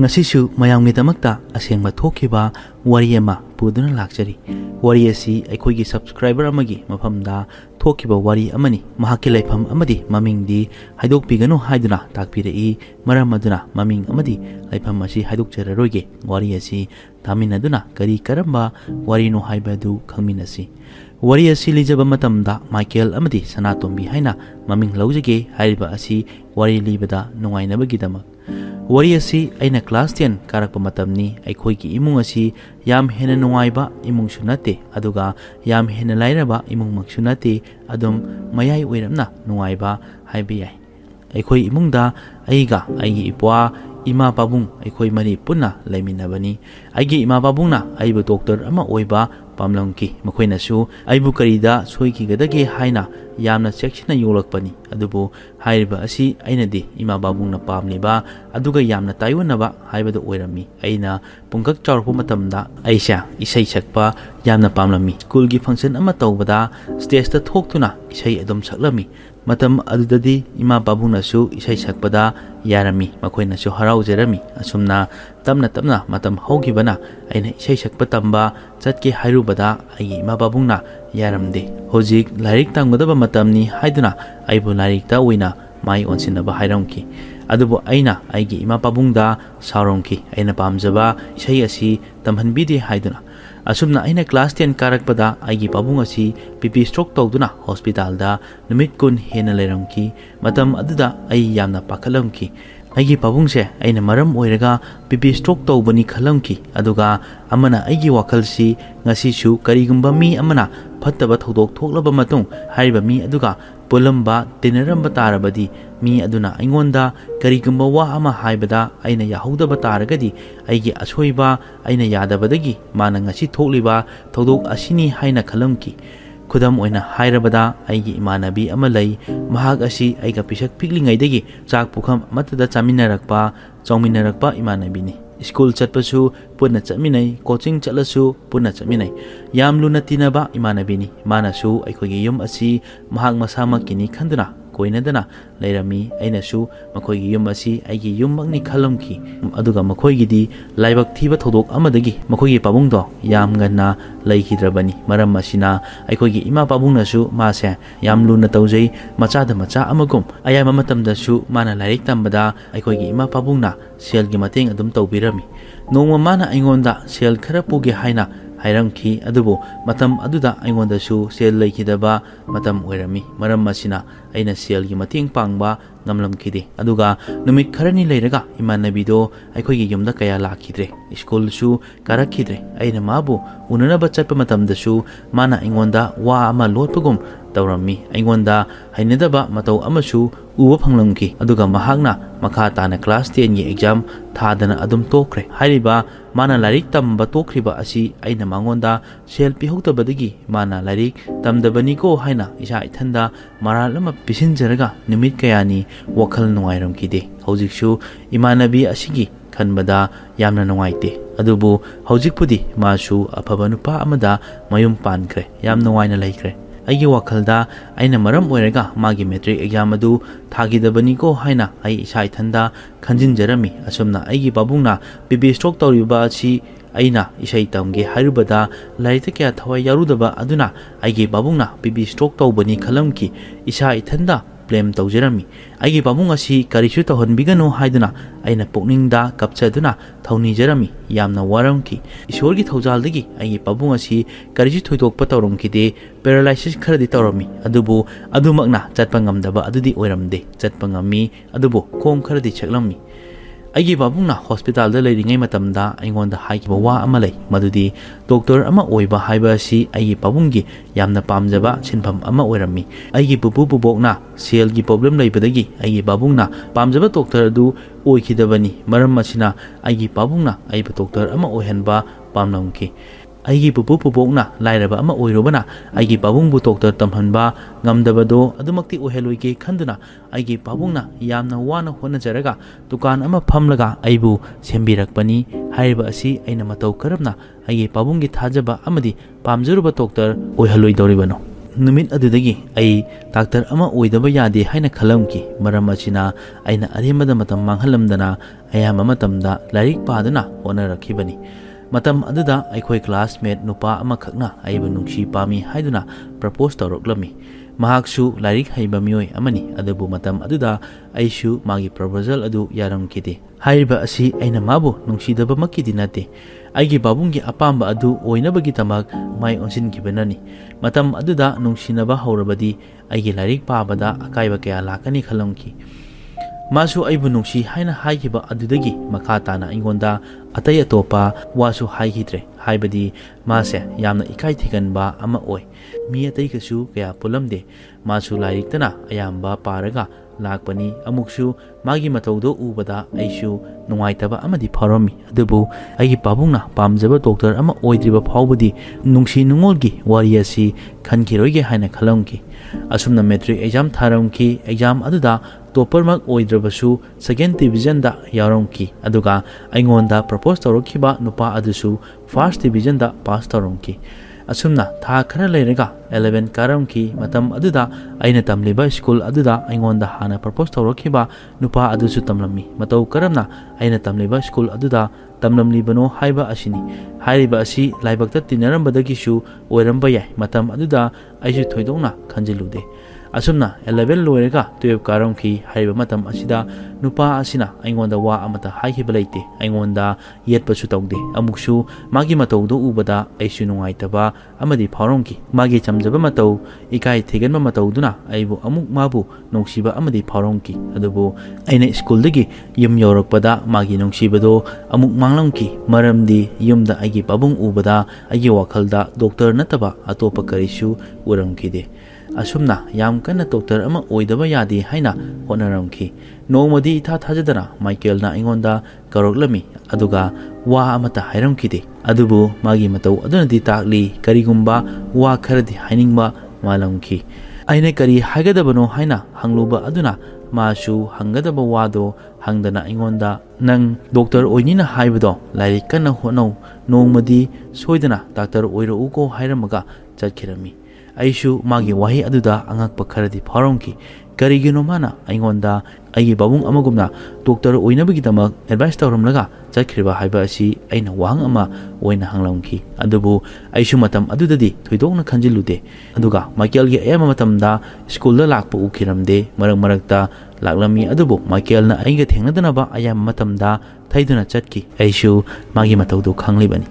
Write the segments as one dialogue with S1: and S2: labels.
S1: ngasisu mayamgidamagta asengba thokhiba wari ama puduna lakjari wari asi aikoigi subscriber amagi mafamda thokhiba wari amani mahaki laifam amadi mamingdi haidokpiganu haiduna takpirei maram aduna maming amadi laifam asi haidokjararoige wari asi taminaduna kari karamba wari no haibadu khangminasi wari asi lijaba matamda Michael amadi Sanatombi haina maming laujage haiba asi wari libada nungainabagidamak wari asi aina class 10 karakpa matamni aikoigi imung asi yam hena nungaiba imung sunate aduga yam hena lairaba imung maksunate adum mayai oiramna nungaiba haibiyai aikoi imungda aiga aigi ipwa ima babung aikoi mari punna laiminabani aigi ima babungna aibu doctor ama oiba pamlangki makoinasu aibu karida soiki gadage haina yamna section yolakpani adubu haiba asi ainadi ima babungna pamliba aduga yamna taiwanaba haibada oirami aina pungkak chawrpu matamda aisha isai sakpa yamna pamlami school gi function ama tawbada stage ta thoktuna isai adum saklami matam adudadi ima babungna su isai sakpada yarami makoina su harau jerami asumna tamna matam hogibana aina isai sakpa tamba chatke hairubada ai ima babungna yaramde hojik lairik tanggodaba matamni haiduna aibu lairik ta oina mai onsinaba hairamki adubu aina aigi ima babungda saurongki aina pamjaba isai asi tamhanbidi haiduna asumna aina class 10 karakpada aigi babung asi pp stroke tawduna hospital da numit kun hena leramki matam aduda ai yamna pakhalamki aigi babungse aina maram oiraga pp stroke tawbani khalamki aduga amana aigi wakalsi ngasi su karigumba mi amana fattaba thodok thoklaba matung hariba mi aduga polamba tinaramba tarabadi mi aduna aingonda karigumba wa ama haibada aina yahodaba taragadi aigi asoiba aina yadabadagi mana ngasi thokliba thodok asini haina khalamki khudam oina hairabada aigi imanabi ama lei mahak asi aiga pisak piklingaidagi chak pukham matada chaminarakpa chawminarakpa imanabini school chatpasu punna chaminai coaching chatlasu punna chaminai yam luna tinaba imanabini manasu aikogi yum asi mahak masama kini khanduna koinadana leirami ainasu makoigi yum asi aigi yummakni khalamki aduga makoigidi laibak thiba thodok amadagi makoigi pabungdo yam ganna leikidrabani maram asina aikoigi ima pabungnasu mase yam luna tawjai machada macha amagum ayama matamdasu mana lairik tambada aikoigi ima pabungna selgi mateng adum tawbirami nongma mana aingonda sel khara puge haina hairamki adubu matam aduda aingondasu sel leikidaba matam oirami maram masina aina selgi mateng pangba ngamlamkide aduga numit kharani leiraga imanabido aikoigi yumda kaya lakidre school su karakidre aina mabu unanaba chatpa matamdasu mana aingonda wa ama lotpagum tawrami aingonda hainadaba matau amasu uwa phanglamki aduga mahakna makha tana class 10 gi exam thadana adum tokre hariba mana larik tamba tokriba asi aina mangonda sel pihoktabadagi mana larik tamdabani ko haina isa ithanda maralama pisinjaraga nimit kayani wakhal nungairamkide hojiksu imanabi asigi khanbada yamna nungaite adubu hojikpudi masu afaba nupa amada mayum pankre yam nungaina laikre aigi wakhalda aina maram oiraga magi metric exam adu thagidabani ko haina ai isa ithanda khanjinjarami asumna aigi babungna bb stroke tawriba asi aina isai tamge harubada laita kya thawai yarudaba aduna aigi babungna bb stroke tawbani khalamki isa ithanda blame tawjerami aigi babung asi karisu tawhanbiganu haiduna aina pokningda kapchaduna thawni jerami yamna waramki isorgi thawjaldagi aigi babung asi karisu thoidokpa tawramkide paralysis kharadi tawrami adubu adumakna chatpa ngamdaba adudi oiramde chatpa ngami adubu khom kharadi chaklammi aigi babungna hospital da leiringai matamda aingonda haikiba wa amalai madudi doctor ama oiba haiba si aigi babunggi yamna pamjaba sinpham ama oirami aigi pupu pubokna sel gi problem leibadagi aigi babungna pamjaba doctor du oikidabani maram masina aigi babungna aiba doctor ama oihanba pamnamki aigi pupu pubokna lairaba ama oirobana aigi babungbu doctor tamhanba ngamdabado adumakti oheloike khanduna aigi babungna yamna wana honajaraga dukan ama phamlaga aibu sembirakpani haiba asi aina matau karabna aigi babunggi thajaba amadi pamjaruba doctor oihaloi doribano नुमित अदुदगी आई doctor अमा ओइदबा यादे हाइना खलमकी मरम असिना आइना अरेमदा मतम मांगहलमदना अयाम मतमदा lyric पादना होनरखिबनी मतम अदुदा अखोय classmate नुपा अमा खकना आइबु नुंगसी पामी हाइदुना propose तौरक्लमी महाक्सु lyric हाइबा मियोय अमनी अदुबु मतम अदुदा आइसु मागी प्रपोजल अदु यारमकिदे हाइबा असि आइना माबु नुंगसीदबमकिदि नते आइगी बाबुंगी अपाम्बा अदु ओइनबगी तमक माइ ओनसिनकिबननी मतम अदुदा नुंगसिनबा हौरबदी आइगी लाइरिक पाबदा अकाइबा कया लाकनी खलमकी मासु आइबु नुंगसी हाइना हाइगिबा अदुदगी मखा ताना अइगोंदा अतै अतोपा वासु हाइगिद्रे हाइबदी मासे यामना इकाइ थिगनबा अमा ओइ मी अतैगसु कया पुलमदे मासु लाइरिकतना अयाम्बा पारगा लाकपनी अमुकसु मागी मतौदो उबदा आइसु नुंगाइतबा अमदि फरमी अदुबु आइगी पाबुंगना पामजबा डॉक्टर अमा ओइद्रिबा फावबदी नुंगसी नुंगोलगी वारी असि खनखिरोइगे हाइना खलमकी असुमना मेट्रिक एग्जाम थारमकी एग्जाम अदुदा टॉपरमक ओइद्रबसु सेकेंड डिवीजन दा यारमकी अदुगा आइगोंदा प्रपोज तौरखिबा नुपा अदुसु फर्स्ट डिवीजन दा पास तौरमकी असुमना था खरा लेरगा 11 कारमकी मतम अदुदा आइना तमलिबा स्कूल अदुदा आइगोंदा हाना प्रपोज तौरखिबा नुपा अदुसु तमलमी मतौ करमना आइना तमलिबा स्कूल अदुदा तमलमलिबनो हाइबा असिनी हाइरिबा असि लाइबक्ता तिनरमबदगिसु ओइरमबा याय मतम अदुदा आइसु थोइदोंना खंजिलुदे असुमना 11 लोइरगा 12 कारमकी हाइबा मतम असिदा नुपा असिना आइगोंदा वा अमता हाइखिबा लेते आइगोंदा येतपसु तौदे अमुकसु मागी मतौदो उबदा आइसु नुंगाइतबा अमदि फावरमकी मागी चमजबा मतौ इकाइ थिगनबा मतौदुना आइबु अमुक माबु नुंगसिबा अमदि फावरमकी अदुबु आइना स्कूलदगी यम यौरकपदा मागी नुंगसिबदो अमुक मांगलमकी मरमदि यमदा आइगी पाबुंग उबदा आइगी वाखलदा डॉक्टर नतबा अतोपा करिसु उरमकिदे असुमना याम कन्ना डॉक्टर अमा ओइदबा यादे हाइना होनरमकी नोमदी इथा थाजदना माइकेलना अइगोंदा करोगलमी अदुगा वा अमता हाइरमकिदे अदुबु मागी मतौ अदुनदि ताकली करिगुंबा वा खरदि हाइनिंगबा मालमकी आइने करी हाइगदबनो हाइना हंगलुबा अदुना मासु हंगदबा वादो हंगदना अइगोंदा नंग डॉक्टर ओइनिना हाइबदो लाइरिक कन्ना होनौ नोमदी सोइदना डॉक्टर ओइरोउको हाइरमगा चटखिरमी आइसु मागी वाही अदुदा अंगकपा खरदि फावरमकी करिगिनो माना अइगोंदा आइगी बाबुंग अमगुमना डॉक्टर ओइनबगिदमक एडवाइस तौरमलगा चटखिरबा हाइबा असि आइना वाहंग अमा ओइना हंगलमकी अदुबु आइसु मतम अदुददि थोइदोंना खंजिलुदे अदुगा माइकेलगी अयम मतमदा स्कूलदा लाकपा उखिरमदे मरक मरकता लाकलमी अदुबु माइकेलना आइगा थेंगनदनबा अयम मतमदा थैदुना चटकी आइसु मागी मतौदो खंगलिबनी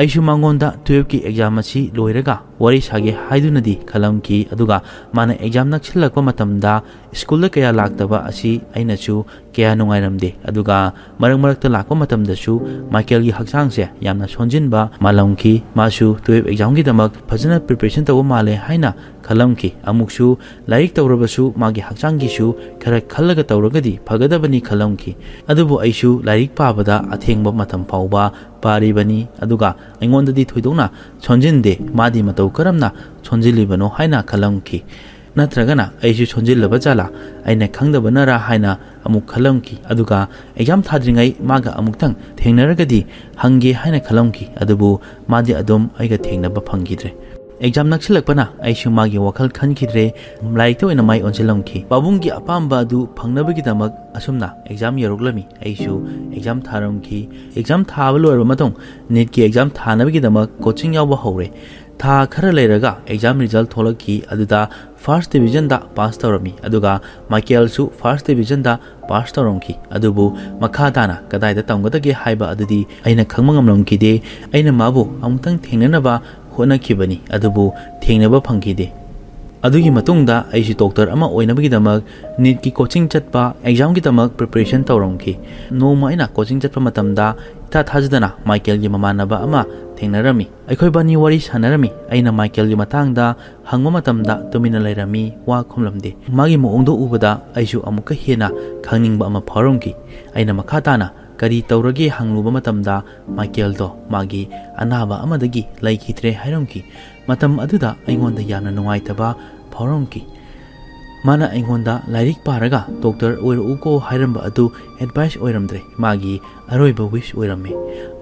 S1: आइसु मांगोंदा 12 की एग्जाम असी लोइरगा वारी सागे हाइदुनदी खलमकी अदुगा माना एग्जाम नक्सिलकपा मतमदा स्कूल कया लाक्तबा असी आइनासु कया नुंगाइरमदे अदुगा मरक मरकता लाकपा मतमदसु माइकेल की हक्सांगसे यामना सोंजिनबा मालमकी मासु 12 एग्जाम की दमक फजना प्रिपरेशन तव माले हाइना खलमकी अमुकसु लाइक तौरबसु मागी हक्सांगीसु खरा खल्लगा तौरगदी फगदबनी खलमकी अदुबु आइसु लाइक पाबदा अथेंगबा मतम फावबा पारिबनी अदुगा अइगोंददी थोइदोंना सोंजिनदे मादी मतौ करमना सोंजिलिबनो हाइना खलमकी नत्रगना आइसु सोंजिलबा जाला आइना खंगदबनरा हाइना अमुक खलमकी अदुगा एग्जाम थाद्रिङै मागा अमुक्तंग थेंगनरगदी हंगे हाइना खलमकी अदुबु मादी अदुम आइगा थेंगनबा फंगिद्रे एग्जाम नक्सिलकपना आइसु मागी वखल खनखिद्रे लाइक ओइना माइ ओनसिलमकी बाबुंगी अपाम्बा अदु फंगनबगिदमक असुमना एग्जाम यरोगलमी आइसु एग्जाम थारमकी एग्जाम थाबा लोइरबा मतों नीट की एग्जाम थानबगिदमक कोचिंग यावबा हौरे था खरा लेरगा एग्जाम रिजल्ट थोलकी अदुदा फर्स्ट डिवीजन दा पास तौरमी अदुगा माइकेलसु फर्स्ट डिवीजन दा पास तौरमकी अदुबु मखा ताना कदाइदा तंगदगे हाइबा अदुदी आइना खंगमंगमलमकीदे आइना माबु अमुतंग थेंगननबा होनखिबनी अदुबु थेंगनबा फंगिदे अदुगी मतुंगदा आइसु डॉक्टर अमा ओइनबगिदमक नीट की कोचिंग चटपा एग्जाम की दमक प्रिपरेशन तौरमकी नोमा आइना कोचिंग चटपा मतमदा इथा थाजदना माइकेल की ममानबा अमा थेंगनरमी अखोइबानी वारी सानरमी आइना माइकेल की मतंगदा हंगबा मतमदा तुमिना लेरमी वा खुमलमदे मागी मोंगदो उबदा आइसु अमुका हेना खंगनिंगबा अमा फावरमकी आइना मखा ताना करी तौरगे हंगलुबा मतमदा माइकेल दो मागी अनाबा अमदगी लाइखित्रे हाइरमकी मतम अदुदा अइगोंदा याना नुंगाइतबा फावरमकी माना अइंगोंदा लाइरिक पारगा डॉक्टर ओइरउको हाइरंबा अदु एडवाइस ओइरमद्रे मागी अरोइबा विश ओइरमे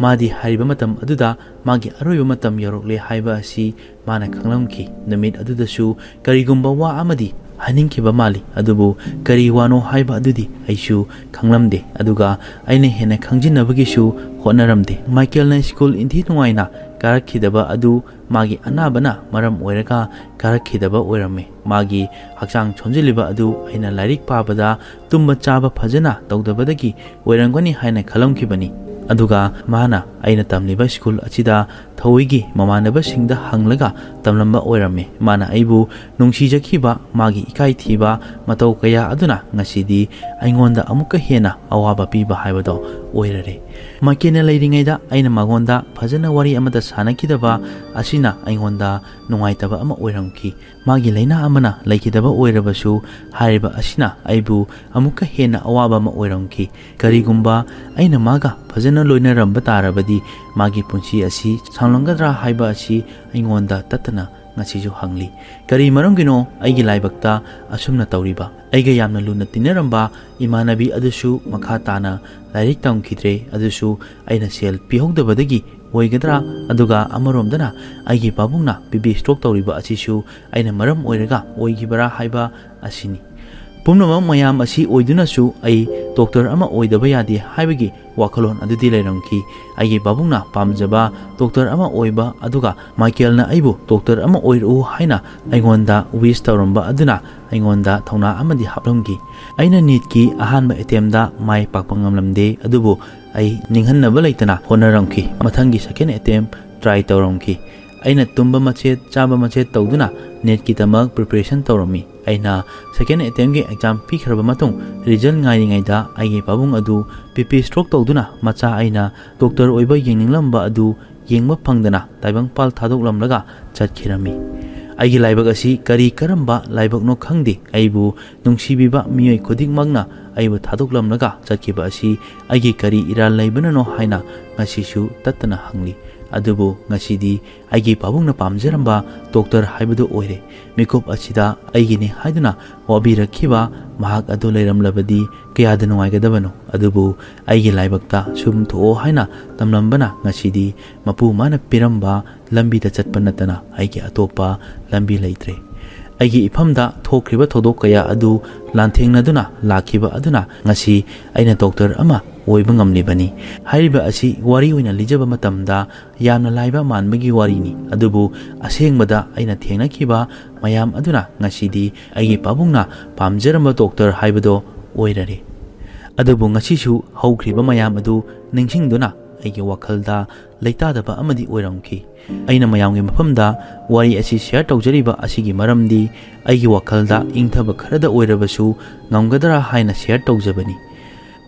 S1: मादी हारिबा मतम अदुदा मागी अरोइबा मतम यरोकले हाइबा असि माना खंगलमखि नमित अदुदसु करिगुंबा वा अमदी हानिंखिबा माली अदुबु करी वानो हाइबा अदुदी आइसु खंगलमदे अदुगा आइने हेना खंजिनबगिसु होनरमदे माइकेलना स्कूल इंथि नुवाइना कारखिदबा अदु मागी अनाबना मरम ओइरका कारखिदबा ओइरमे मागी हक्सांग छोंजिलिबा अदु आइना लाइरिक पाबदा तुंबा चाबा फजना तौदबदगी ओइरंगनी हाइना खलमखिबनी अदुगा माना आइना तमलिबा स्कूल अचिदा थौइगी ममानबा सिंगदा हंगलगा तमलंबा ओइरमे माना आइबु नुंगसिजखिबा मागी इकाई थीबा मतौ कया अदुना ngasiदी आइंगोंदा अमुक हेना अवाबा पीबा हाइबदो ओइररे माकेना लैरिङैदा आइना मागोंदा फजना वारी अमदा सानकिदबा असिना आइंगोंदा नुंगाइतबा अमा ओइरमखि मागी लैना अमना लैकिदबा ओइरबसु हारिबा असिना आइबु अमुक हेना अवाबा अमा ओइरमखि करिगुंबा आइना मागा फजना लोइनरंबा तारबदी मागी पुंसी असि सांलंगद्रा हाइबा असि आइंगोंदा ततना ngasiju hangli kari marongino aigi laibakta asumna tawriba aiga yamna luna tinaramba imanabi adusu makha tana lairik tamkhidre adusu aina sel pihogdabadagi oigadra aduga amaromdana aigi babungna bibi stroke tawriba asisu aina maram oiraga oigibara haiba asini Poonam मयाम असी ओइदुनासु आई doctor अमा ओइदबा यादे हाइबगी वाखलोन अदुदि लेरमखि आइगे बाबुंगना पामजबा doctor अमा ओइबा अदुगा माइकेलना आइबु doctor अमा ओइरु हाइना आइगोंदा wish तवरंबा अदुना आइगोंदा थौना अमदि हापलमगी आइना NEET की अहानबा अटेम्पदा माइ पाकपंगमलमदे अदुबु आई निंगहनबा लेतना होनरमखि मथंगी second attempt try तवरमखि आइना तुम्बा मचेत चाबा मचेत तौदुना net की तमक preparation तवरमी आइना सेकेंड अटेम्प के एग्जाम पीखरबा मतुंग रिजल्ट ngairingaiदा आइगे पाबुंग अदु पीपी स्ट्रोक तौदुना मचा आइना डॉक्टर ओइबा येंगनिंगलंबा अदु येंगबा फंगदना ताइबंग पाल थादोकलमलगा चटखिरमी आइगे लाइबक असि करी करंबा लाइबकनो खंगदे आइबु नुंगसिबिबा मियोय खुदिंगमगना आइबु थादोकलमलगा चटखिबा असि आइगे करी इराल लाइबननो हाइना ngasisu ततना हंगली अदुबु ngasiदी आइगे पाबुंगना पामजरंबा डॉक्टर हाइबदो ओइरे मिकुप अचिदा आइगिने हाइदुना वाबिरखिबा महाक अदु लेरमलबदी कयाद नुवाइगदबनो अदुबु आइगे लाइबक्ता सुम थो हाइना तमलंबना ngasiदी मपु माना पिरंबा लंबी द चटपनतना आइगे अतोपा लंबी लेत्रे आइगे इफमदा थोखरिबा थोदो कया अदु लांथेंगनदुना लाखिबा अदुना ngasi आइना डॉक्टर अमा ओइबा ngamlibani हाइरिबा असि वारी ओइना लिजबा मतमदा यामना लाइबा मानबगी वारीनी अदुबु असेंगबदा आइना थेंगनखिबा मयाम अदुना ngasiदी आइगे पाबुंगना पामजरंबा डॉक्टर हाइबदो ओइररे अदुबु ngasisu हौखरिबा मयाम अदु निंगसिंगदुना आइगे वाखलदा लेतादबा अमदि ओइरमखि आइना मयामगे मफमदा वारी असि शेयर तौजरिबा असिगी मरमदी आइगे वाखलदा इंगथबा खरदा ओइरबसु ngamgadara हाइना शेयर तौजबनी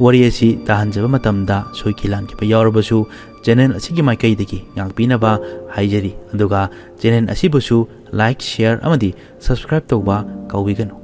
S1: वारी असि ताहनजबा मतमदा सोइखिलांखिबा यावरबसु चैनल असिगी माइकैदगी ngakpinaba हाइजरी अदुगा चैनल असिबसु लाइक शेयर अमदि सब्सक्राइब तौबा कौबिगनु।